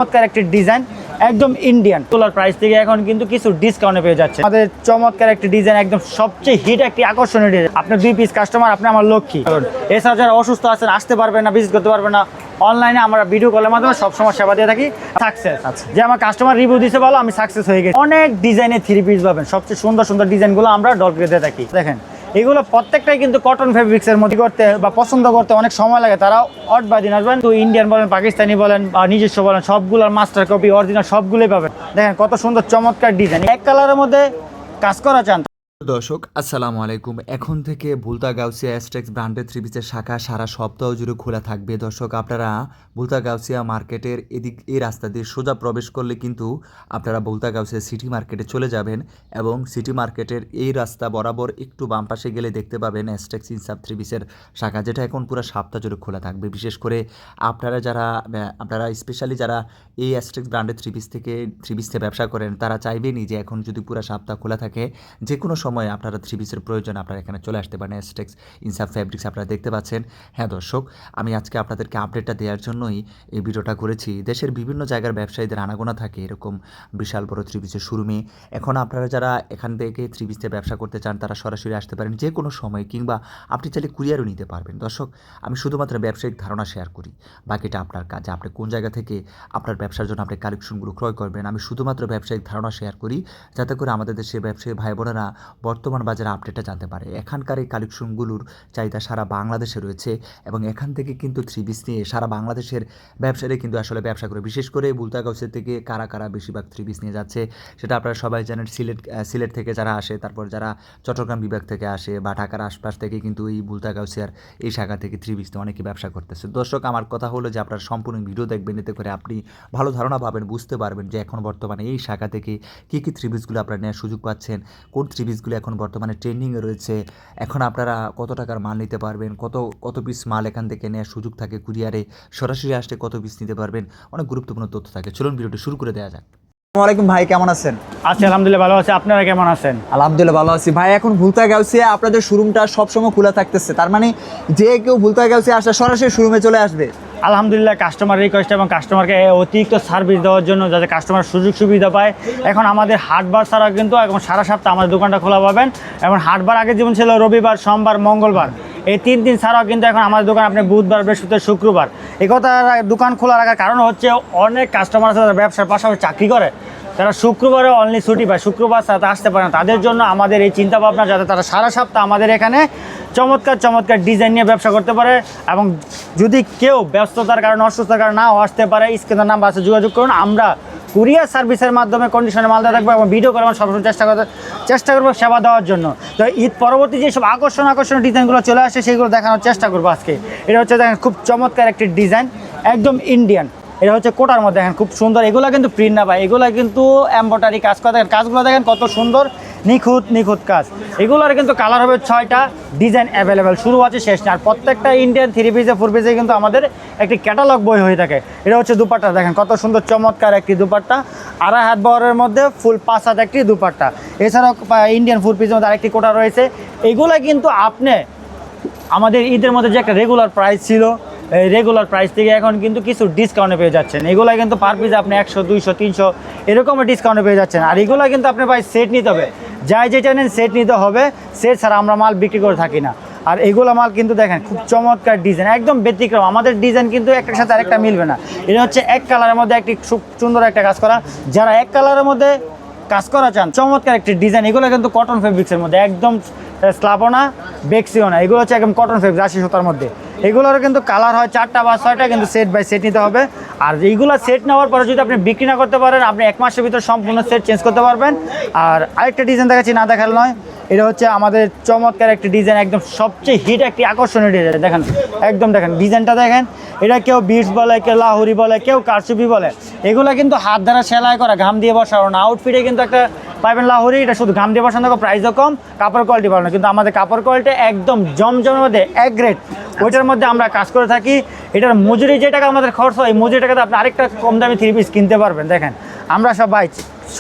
চমৎকার একটি ডিজাইন একদম ইন্ডিয়ান তোলার প্রাইস থেকে এখন কিন্তু কিছু ডিসকাউন্টে পেয়ে যাচ্ছে। আমাদের চমৎকার একটি ডিজাইন একদম সবচেয়ে হিট একটি আকর্ষণীয় ডিজাইন। আপনার 2 পিস কাস্টমার, আপনি আমার লক্ষ্মী। এছাড়া যারা অসুস্থ আছেন, আসতে পারবেন না, ভিজিট করতে পারবেন না, অনলাইনে আমরা ভিডিও কলের মাধ্যমে সবসময় সেবা দিয়ে থাকি। সাকসেস যে আমার কাস্টমার রিভিউ দিতে বলো আমি সাকসেস হয়ে গেছি। অনেক ডিজাইনের 3 পিস পাবেন, সবচেয়ে সুন্দর সুন্দর ডিজাইনগুলো আমরা ডলকে দিয়ে থাকি। দেখেন এগুলো প্রত্যেকটাই কিন্তু কটন ফেব্রিক্সের মধ্যে করতে বা পছন্দ করতে অনেক সময় লাগে। তারা অট বাই দিন আসবেন, তো ইন্ডিয়ান বলেন, পাকিস্তানি বলেন বা নিজস্ব বলেন, সবগুলোর মাস্টার কপি অরিজিনাল সবগুলোই পাবেন। দেখেন কত সুন্দর চমৎকার ডিজাইন, এক কালারের মধ্যে কাজ করা চান। দর্শক আসসালামু আলাইকুম। এখন থেকে বুলতা গাউসিয়া এস্টেক্স ব্র্যান্ডের 3 পিসের শাখা সারা সপ্তাহ জুড়ে খোলা থাকবে। দর্শক আপনারা বুলতা গাউসিয়া মার্কেটের এই রাস্তা দিয়ে সোজা প্রবেশ করলে কিন্তু আপনারা বুলতা গাউসিয়া সিটি মার্কেটে চলে যাবেন এবং সিটি মার্কেটের এই রাস্তা বরাবর একটু বাম পাশে গেলে দেখতে পাবেন এস্টেক্স ইনসাফ 3 পিসের শাখা, যেটা এখন পুরো সপ্তাহ জুড়ে খোলা থাকবে। বিশেষ করে আপনারা স্পেশালি যারা এই এস্টেক্স ব্র্যান্ডের 3 পিস থেকে ব্যবসা করেন, তারা চাইবেনই যে এখন যদি পুরো সপ্তাহ খোলা থাকে, যে কোনো সময় আপনারা 3 পিসের প্রয়োজন আপনারা এখানে চলে আসতে পারেন। এস্টেক্স ইনসাফ ফ্যাব্রিক্স আপনারা দেখতে পাচ্ছেন। হ্যাঁ দর্শক, আমি আজকে আপনাদেরকে আপডেটটা দেওয়ার জন্যই এই ভিডিওটা করেছি। দেশের বিভিন্ন জায়গার ব্যবসায়ীদের আনাগোনা থাকে এরকম বিশাল বড় 3 পিসের শোরুমে। এখন আপনারা যারা এখান থেকে 3 পিসে ব্যবসা করতে চান, তারা সরাসরি আসতে পারেন যে কোনো সময়, কিংবা আপনি চাইলে কুরিয়ারও নিতে পারবেন। দর্শক, আমি শুধুমাত্র ব্যবসায়িক ধারণা শেয়ার করি, বাকিটা আপনার কাজ। আপনি কোন জায়গা থেকে আপনার ব্যবসার জন্য আপনি কালেকশনগুলো ক্রয় করবেন, আমি শুধুমাত্র ব্যবসায়িক ধারণা শেয়ার করি, যাতে করে আমাদের দেশের ব্যবসায়ী ভাই বোনেরা বর্তমান বাজারে আপডেটটা জানতে পারে। এখানকার এই কালেকশনগুলোর চাহিদা সারা বাংলাদেশে রয়েছে এবং এখান থেকে কিন্তু 3 পিস নিয়ে সারা বাংলাদেশের ব্যবসায়ীরা কিন্তু আসলে ব্যবসা করে। বিশেষ করে বুলতা গাউসিয়া থেকে কারা বেশিরভাগ 3 পিস নিয়ে যাচ্ছে, সেটা আপনারা সবাই জানেন। সিলেট থেকে যারা আসে, তারপর যারা চট্টগ্রাম বিভাগ থেকে আসে বা ঢাকার আশপাশ থেকে কিন্তু এই বুলতা গাউসিয়ার এই শাখা থেকে 3 পিস নিয়ে অনেকে ব্যবসা করতেছে। দর্শক, আমার কথা হলো যে আপনারা সম্পূর্ণ ভিডিও দেখবেন, এতে করে আপনি ভালো ধারণা পাবেন, বুঝতে পারবেন যে এখন বর্তমানে এই শাখা থেকে কী 3 পিসগুলো আপনারা নেওয়ার সুযোগ পাচ্ছেন, কোন 3 পিসগুলো এখন বর্তমানে ট্রেন্ডিংয়ে রয়েছে, এখন আপনারা কত টাকার মাল নিতে পারবেন, কত পিস মাল এখান থেকে নেওয়ার সুযোগ থাকে, কুরিয়ারে সরাসরি আসলে কত পিস নিতে পারবেন, অনেক গুরুত্বপূর্ণ তথ্য থাকে। চলুন ভিডিওটি শুরু করে দেওয়া যাক। আসসালামু আলাইকুম ভাই, কেমন আছেন? আচ্ছা, আলহামদুলিল্লাহ ভালো আছি। আপনারা কেমন আছেন? আলহামদুলিল্লাহ ভালো আছি ভাই। এখন বুলতা গাউসিয়া আপনাদের শোরুমটা সবসময় খোলা থাকতেছে, তার মানে যে কেউ বুলতা গাউসিয়া আসলে সরাসরি শোরুমে চলে আসবে? আলহামদুলিল্লাহ, কাস্টমার রিকোয়েস্ট এবং কাস্টমারকে অতিরিক্ত সার্ভিস দেওয়ার জন্য, যাতে কাস্টমার সুযোগ সুবিধা পায়, এখন আমাদের হাটবার ছাড়া কিন্তু এখন সারা সপ্তাহ আমাদের দোকানটা খোলা পাবেন। এবং হাটবার আগে যেমন ছিল রবিবার, সোমবার, মঙ্গলবার, এই 3 দিন ছাড়াও কিন্তু এখন আমাদের দোকান আপনি বুধবার, বৃহস্পতিবার, শুক্রবার। এই কথা দোকান খোলা রাখার কারণ হচ্ছে অনেক কাস্টমার আছে যারা ব্যবসার পাশাপাশি চাকরি করে, তারা শুক্রবারে অনলি ছুটি পায়, শুক্রবার সাথে আসতে পারে না। তাদের জন্য আমাদের এই চিন্তা ভাবনা, যাতে তারা সারা সপ্তাহ আমাদের এখানে চমৎকার ডিজাইন নিয়ে ব্যবসা করতে পারে। এবং যদি কেউ ব্যস্ততার কারণে, অসুস্থতার কারণে নাও আসতে পারে, স্ক্রিনের নাম্বার আছে, যোগাযোগ করুন। আমরা কুরিয়ার সার্ভিসের মাধ্যমে কন্ডিশনে মাল দিয়ে থাকবো এবং ভিডিও করে সবসময় চেষ্টা করবো সেবা দেওয়ার জন্য। তো ঈদ পরবর্তী যেসব আকর্ষণীয় ডিজাইনগুলো চলে আসে, সেগুলো দেখানোর চেষ্টা করবো আজকে। এটা হচ্ছে দেখেন খুব চমৎকার একটি ডিজাইন, একদম ইন্ডিয়ান। এটা হচ্ছে কোটার মধ্যে, দেখেন খুব সুন্দর। এগুলো কিন্তু প্রিন্ট না ভাই, এগুলো কিন্তু এমব্রয়ডারি কাজ করা। দেখেন কাজগুলো দেখেন কত সুন্দর, নিখুঁত কাজ। এগুলোর কিন্তু কালার হবে 6টা, ডিজাইন অ্যাভেলেবেল, শুরু আছে শেষ নেই। আর প্রত্যেকটা ইন্ডিয়ান 3 পিসে 4 পিসে কিন্তু আমাদের একটি ক্যাটালগ বই হয়ে থাকে। এটা হচ্ছে দুপাট্টা, দেখেন কত সুন্দর চমৎকার একটি দুপাট্টা, 2.5 হাত বহরের মধ্যে ফুল 5 হাত একটি দুপাট্টা। এছাড়াও ইন্ডিয়ান 4 পিসের মধ্যে আরেকটি কোটা রয়েছে। এগুলো কিন্তু আপনি আমাদের ঈদের মধ্যে যে একটা রেগুলার প্রাইস ছিল, এই রেগুলার প্রাইস থেকে এখন কিন্তু কিছু ডিসকাউন্টে পেয়ে যাচ্ছেন। এগুলো কিন্তু পার পিস আপনি 100, 200, 300 এরকমের ডিসকাউন্টে পেয়ে যাচ্ছেন। আর এগুলো কিন্তু আপনি ভাই সেট নিতে হবে, যাই যেটা নেন সেট নিতে হবে। সেট ছাড়া আমরা মাল বিক্রি করে থাকি না। আর এগুলো মাল কিন্তু দেখেন খুব চমৎকার ডিজাইন, একদম ব্যতিক্রম। আমাদের ডিজাইন কিন্তু একটার সাথে আরেকটা মিলবে না। এটা হচ্ছে এক কালারের মধ্যে একটি খুব সুন্দর একটা কাজ করা। যারা এক কালারের মধ্যে কাজ করা চান, চমৎকার একটি ডিজাইন। এগুলো কিন্তু কটন ফেব্রিক্সের মধ্যে, একদম স্লাবও না, বেক্সিও না। এগুলো হচ্ছে একদম কটন ফেব্রিক্স, 80 সুতার মধ্যে। এগুলোরও কিন্তু কালার হয় 4টা বা 6টা, কিন্তু সেট বাই সেট নিতে হবে। আর এইগুলো সেট নেওয়ার পরে যদি আপনি বিক্রি না করতে পারেন, আপনি 1 মাসের ভিতর সম্পূর্ণ সেট চেঞ্জ করতে পারবেন। আর আরেকটা ডিজাইন দেখাচ্ছি, না দেখালে নয়। এটা হচ্ছে আমাদের চমৎকার একটি ডিজাইন, একদম সবচেয়ে হিট একটি আকর্ষণীয় ডিজাইন। দেখেন একদম, দেখেন ডিজাইনটা দেখেন। এটা কেউ বিটস বলে, কেউ লাহুরি বলে, কেউ কারচুপি বলে। এগুলো কিন্তু হাত দ্বারা সেলাই করা, ঘাম দিয়ে বসানো না। আউটফিটে কিন্তু একটা পাইবেন লাহুরি, এটা শুধু ঘাম দিয়ে বসানো, প্রাইসও কম, কাপড় কোয়ালিটি ভালো না। কিন্তু আমাদের কাপড় কোয়ালিটি একদম জমজমের মধ্যে এক গ্রেড, ওইটার মধ্যে আমরা কাজ করে থাকি। এটার মজুরি যে টাকা আমাদের খরচ হয়, এই মজুরি টাকাতে আপনি আরেকটা কম দামি 3 পিস কিনতে পারবেন। দেখেন আমরা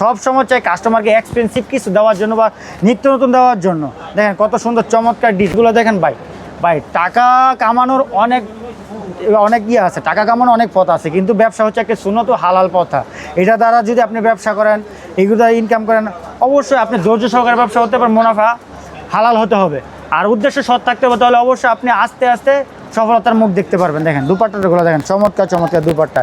সব সময় চাই কাস্টমারকে এক্সপেন্সিভ কিছু দেওয়ার জন্য বা নিত্য নতুন দেওয়ার জন্য। দেখেন কত সুন্দর চমৎকার ডিশগুলো দেখেন ভাই। টাকা কামানোর অনেক অনেক ইয়ে আছে, টাকা কামানো অনেক পথ আছে, কিন্তু ব্যবসা হচ্ছে একটা সুন্নত ও হালাল পথা। এটা দ্বারা যদি আপনি ব্যবসা করেন, এগুলো ইনকাম করেন, অবশ্যই আপনি ধৈর্য সহকারে ব্যবসা করতে পারেন, মুনাফা হালাল হতে হবে আর উদ্দেশ্য সৎ থাকতে হবে, তাহলে অবশ্যই আপনি আস্তে আস্তে সফলতার মুখ দেখতে পারবেন। দেখেন দুপাট্টাগুলো দেখেন, চমৎকার চমৎকার দুপাট্টা।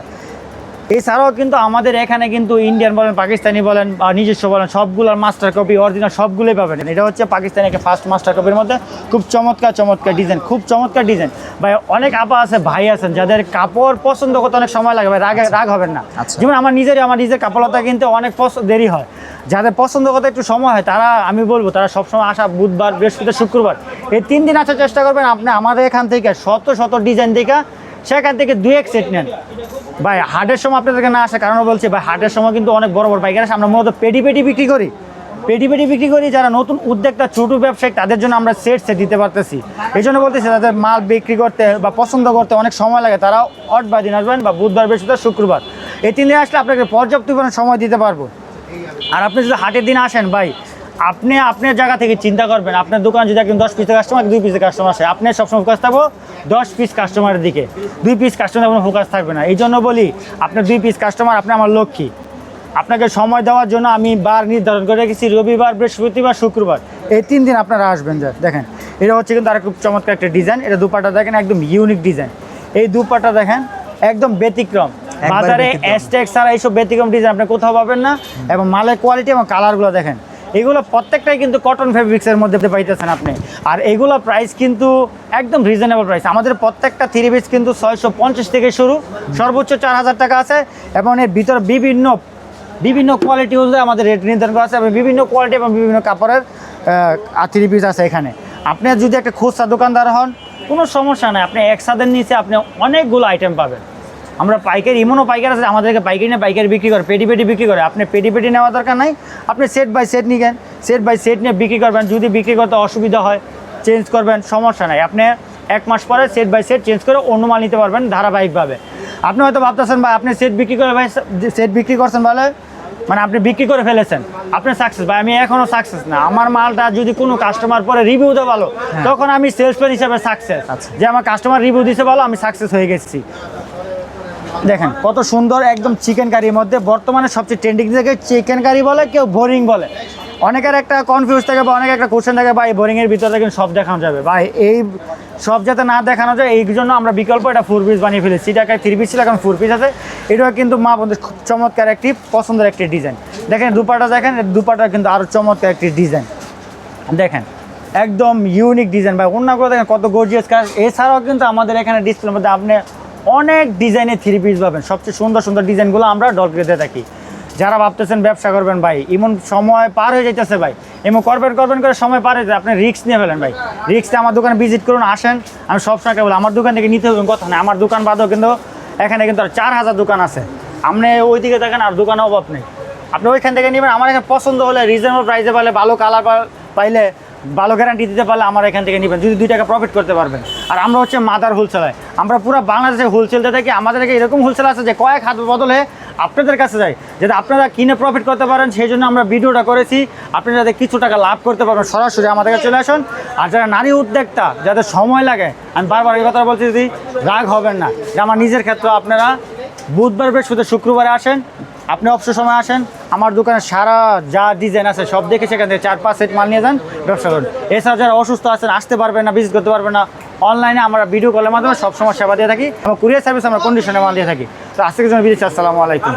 এছাড়াও কিন্তু আমাদের এখানে কিন্তু ইন্ডিয়ান বলেন, পাকিস্তানি বলেন বা নিজস্ব বলেন, সবগুলোর মাস্টার কপি অরিজিনাল সবগুলোই পাবেন। এটা হচ্ছে পাকিস্তানি একটা ফার্স্ট মাস্টার কপির মধ্যে খুব চমৎকার চমৎকার ডিজাইন, খুব চমৎকার ডিজাইন। ভাই অনেক আপা আছে, ভাই আছেন যাদের কাপড় পছন্দ করতে অনেক সময় লাগে, ভাই রাগ হবেন না। যেমন আমার নিজের কাপড়লতা কিনতে অনেক দেরি হয়, যাদের পছন্দ করতে একটু সময় হয় তারা, আমি বলবো তারা সবসময় আসা বুধবার, বৃহস্পতি, শুক্রবার এই 3 দিন আসার চেষ্টা করবেন। আপনি আমাদের এখান থেকে শত ডিজাইন দেখা সেখান থেকে 2-1 সেট নেন। ভাই হাটের সময় আপনাদেরকে না আসে কারণ বলছি, ভাই হাটের সময় কিন্তু অনেক বড় বড় পাইকার আসে, আমরা মূলত পেটি বিক্রি করি, পেটি বিক্রি করি। যারা নতুন উদ্যোক্তা ছোটো ব্যবসায়ী তাদের জন্য আমরা সেট দিতে পারতেছি। এই জন্য বলতেছি তাদের মাল বিক্রি করতে বা পছন্দ করতে অনেক সময় লাগে, তারা অটবার দিন আসবেন বা বুধবার, বৃহস্পতিবার, শুক্রবার এই 3 দিন আসলে আপনাকে পর্যাপ্ত পরিমাণে সময় দিতে পারবো। আর আপনি যদি হাটের দিন আসেন ভাই, আপনি আপনার জায়গা থেকে চিন্তা করবেন, আপনার দোকান যদি একদম 10 পিসের কাস্টমার, 2 পিসের কাস্টমার আসে, আপনি সবসময় ফোকাস থাকবো 10 পিস কাস্টমারের দিকে, 2 পিস কাস্টমার কোনো ফোকাস থাকবে না। এই জন্য বলি আপনার 2 পিস কাস্টমার, আপনি আমার লক্ষ্মী। আপনাকে সময় দেওয়ার জন্য আমি বার নির্ধারণ করে রেখেছি, রবিবার, বৃহস্পতিবার, শুক্রবার এই 3 দিন আপনারা আসবেন। দেখেন এটা হচ্ছে কিন্তু আর খুব চমৎকার একটা ডিজাইন। এটা দুপাট্টা দেখেন, একদম ইউনিক ডিজাইন। এই দুপাট্টা দেখেন একদম ব্যতিক্রম, বাজারে এসটেক্স ছাড়া এইসব ব্যতিক্রম ডিজাইন আপনি কোথাও পাবেন না। এবং মালের কোয়ালিটি এবং কালারগুলো দেখেন, এগুলো প্রত্যেকটাই কিন্তু কটন ফেব্রিক্সের মধ্যে পাইতেছেন আপনি। আর এগুলো প্রাইস কিন্তু একদম রিজনেবল প্রাইস। আমাদের প্রত্যেকটা 3 পিস কিন্তু 650 থেকে শুরু, সর্বোচ্চ 4000 টাকা আছে। এবং এর ভিতরে বিভিন্ন কোয়ালিটি অনুযায়ী আমাদের রেট নির্ধারণ করা আছে, এবং বিভিন্ন কোয়ালিটি এবং বিভিন্ন কাপড়ের 3 পিস আছে এখানে। আপনি যদি একটা খুচরা দোকানদার হন কোনো সমস্যা নাই, আপনি একসাথের নিচে আপনি অনেকগুলো আইটেম পাবেন। আমরা পাইকারি, এমনও পাইকার আছে আমাদেরকে পাইকারি না পাইকারি বিক্রি করে, পেটি বিক্রি করে। আপনি পেটি নেওয়ার দরকার নাই, আপনি সেট বাই সেট নিবেন, সেট বাই সেট নিয়ে বিক্রি করবেন। যদি বিক্রি করতে অসুবিধা হয় চেঞ্জ করবেন, সমস্যা নাই। আপনি 1 মাস পরে সেট বাই সেট চেঞ্জ করে অন্য মাল নিতে পারবেন ধারাবাহিকভাবে। আপনি হয়তো ভাবতেছেন ভাই আপনি সেট বিক্রি করে, ভাই সেট বিক্রি করছেন বলে মানে আপনি বিক্রি করে ফেলেছেন, আপনি সাকসেস। ভাই আমি এখনও সাকসেস না। আমার মালটা যদি কোনো কাস্টমার পরে রিভিউ দেওয়া ভালো, তখন আমি সেলসম্যান হিসাবে সাকসেস। যে আমার কাস্টমার রিভিউ দিতে ভালো, আমি সাকসেস হয়ে গেছি। দেখেন কত সুন্দর, একদম চিকেন কারির মধ্যে বর্তমানে সবচেয়ে ট্রেন্ডিং থেকে চিকেন কারি বলে, কেউ বোরিং বলে। অনেকের একটা কনফিউজ থাকে বা অনেকের একটা কোশ্চেন থাকে, ভাই বোরিংয়ের ভিতরে কিন্তু সব দেখানো যাবে। ভাই এই সব যাতে না দেখানো যায় এই জন্য আমরা বিকল্প এটা 4 পিস বানিয়ে ফেলেছি। এটা 3 পিস ছিল, এখন 4 পিস আছে। এটাও কিন্তু মা বন্ধুর খুব চমৎকার একটি পছন্দের একটি ডিজাইন। দেখেন দুপাটা, দেখেন দুপাটা কিন্তু আরও চমৎকার একটি ডিজাইন। দেখেন একদম ইউনিক ডিজাইন ভাই, অন্যগুলো দেখেন কত গর্জিয়াস কাজ। এছাড়াও কিন্তু আমাদের এখানে ডিসপ্লের মধ্যে আপনি অনেক ডিজাইনের 3 পিস পাবেন। সবচেয়ে সুন্দর দিজাইনগুলো আমরা ডলকে দিয়ে থাকি। যারা ভাবতেছেন ব্যবসা করবেন ভাই, এমন সময় পার হয়ে যাইতেছে ভাই, এমন করবেন করে সময় পার হয়ে যায়, আপনি রিস্ক নিয়ে ফেলেন ভাই। রিস্কটা আমার দোকানে ভিজিট করুন, আসেন। আমি সবসময় বলি আমার দোকান থেকে নিতে হবে কথা নেই, আমার দোকান বাদেও কিন্তু এখানে কিন্তু আর 4000 দোকান আছে। আপনি ওই দিকে দেখেন আর দোকানে অভাব নেই, আপনি ওইখান থেকে নেবেন। আমার এখানে পছন্দ হলে রিজনেবল প্রাইসে পাইলে, ভালো কালার পাইলে, ভালো গ্যারান্টি দিতে পারলে আমার এখান থেকে নেবেন, যদি 2 টাকা প্রফিট করতে পারবেন। আর আমরা হচ্ছে মাদার হোলসেলার, আমরা পুরো বাংলাদেশে হোলসেলতে থাকি। আমাদের কাছে এরকম হোলসেল আছে যে কয়েক হাত বদলে আপনাদের কাছে যায়, যাতে আপনারা কিনে প্রফিট করতে পারেন। সেই জন্য আমরা ভিডিওটা করেছি, আপনি যাতে কিছু টাকা লাভ করতে পারবেন, সরাসরি আমাদের কাছে চলে আসুন। আর যারা নারী উদ্যোক্তা, যাদের সময় লাগে, আমি বারবার এই কথা বলছি, যদি রাগ হবেন না, যে আমার নিজের ক্ষেত্রে আপনারা বুধবার, বৃহস্পতিবার, শুক্রবারে আসেন, আপনি অবসর সময় আসেন, আমার দোকানে সারা যা ডিজাইন আছে সব দেখে সেখান থেকে 4-5 সেট মাল নিয়ে যান, ব্যবসা করুন। এছাড়া যারা অসুস্থ আছেন, আসতে পারবেন না, ভিজিট করতে পারবেন না, অনলাইনে আমরা ভিডিও কলের মাধ্যমে সবসময় সেবা দিয়ে থাকি এবং কুরিয়ার সার্ভিস আমরা কন্ডিশনে মাল দিয়ে থাকি। তো আজকের জন্য বিদেশি, আসসালামু আলাইকুম।